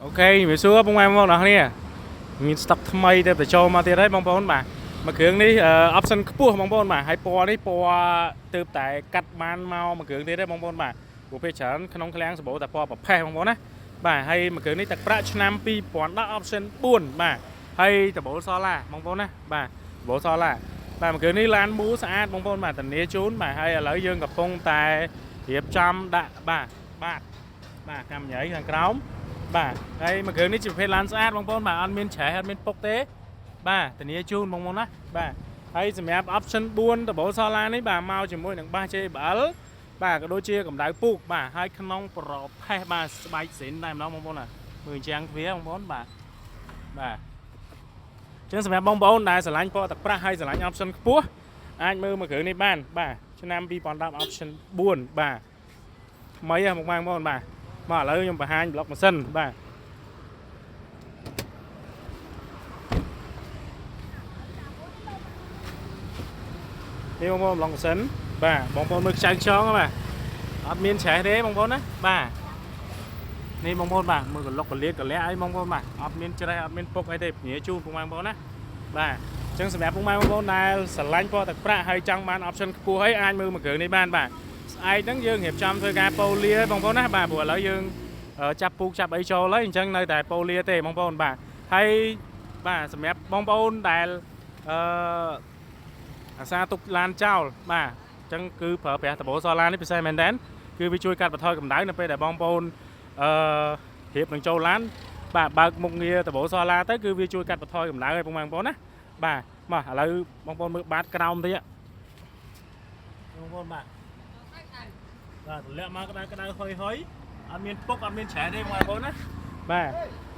Ok ជំរាបសួរបងប្អូនបងប្អូនអរគ្នាមាន stock ថ្មីទៅចូលមកទៀតហើយបងប្អូនបាទមួយគ្រឿងនេះoption ខ្ពស់បងប្អូនបាទហើយពណ៌នេះពណ៌ទើបតែកាត់បានមកមួយគ្រឿងទៀតទេបងប្អូនបាទព្រោះពេលច្រើនក្នុងឃ្លាំងសម្បូរតែពណ៌ប្រផេះបងប្អូនណាបាទហើយមួយគ្រឿងនេះទឹកប្រាក់ឆ្នាំ2010 option 4បាទហើយដបូលសូឡាបងប្អូនណាបាទដបូលសូឡាបាទមួយគ្រឿងនេះឡានមូស្អាតបងប្អូនបាទធានាជូនបាទហើយឥឡូវយើងកំពុងតែរៀបចំដាក់បាទកម្មញ៉ៃខាងក្រោមបាទហើយមួយគ្រឿងនេះជាប្រភេទឡានស្អាតបងប្អូនបាទអត់មានច្រេះអត់មានពុកទេបាទធានាជូនបងប្អូនណាបាទហើយសម្រាប់ option 4 double solar នេះបាទមកជាមួយនឹងបាស JBL បាទក៏ដូចជាកម្ដៅពូកបាទហើយក្នុងប្រផេះបាទស្បែកសិនតែម្ដងបងប្អូនណាមើលចាំងទ្វារបងប្អូនបាទចឹងសម្រាប់បងប្អូនដែលស្រឡាញ់ពណ៌ទឹកប្រាក់ហើយស្រឡាញ់ option ខ្ពស់អាចមើលមួយគ្រឿងនេះបានបាទឆ្នាំ2010 option 4បាទថ្មីហ្នឹងបងប្អូនបាទមកឥឡូវខ្ញុំបង្ហាញប្លុកម៉ាស៊ីនបាទនេះបងប្អូនប្លុកម៉ាស៊ីនបាទបងប្អូនមើលខ្ចៅខ្យងបាទអត់មានច្រេះទេបងប្អូនណាបាទនេះបងប្អូនបាទមើលកលុកកលៀតកលាក់អីបងប្អូនបាទអត់មានច្រេះអត់មានពុកអីទេញាជូនបងប្អូនណាបាទអញ្ចឹងសម្រាប់បងប្អូនដែលស្រឡាញ់ពណ៌ទឹកប្រាក់ហើយចង់បាន option ខ្ពស់ហើយអាចមើលមួយគ្រឿងនេះបានបាទស្អែកហ្នឹងយើងរៀបចំធ្វើការប៉ូលាបងប្អូនណាបាទព្រោះឥឡូវយើងចាប់ពូកចាប់អីចូលហើយអញ្ចឹងនៅតែប៉ូលាទេបងប្អូនបាទហើយបាទសម្រាប់បងប្អូនដែលអាសាទុកឡានចោលបាទអញ្ចឹងគឺប្រើប្រាស់ដបូលសូឡានេះពិសេសមែនតើគឺវាជួយកាត់បន្ថយកម្ដៅនៅពេលដែលបងប្អូនរៀបនឹងចូលឡានបាទបើកមុខងារដបូលសូឡាទៅគឺវាជួយកាត់បន្ថយកម្ដៅឲ្យបងប្អូនណាបាទមកឥឡូវបងប្អូនមើលបាតក្រោមតិចបងប្អូនបាទទម្លាក់មកក្តៅហុយអត់មានពុកអត់មានច្រេះទេបងប្អូនណាបាទ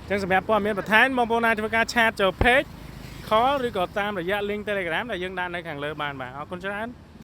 អញ្ចឹងសម្រាប់ព័ត៌មានបន្ថែមបងប្អូនអាចធ្វើការឆាតចូល page call ឬក៏តាមរយៈ link Telegram ដែលយើងដាក់នៅខាងលើបានបាទអរគុណច្រើន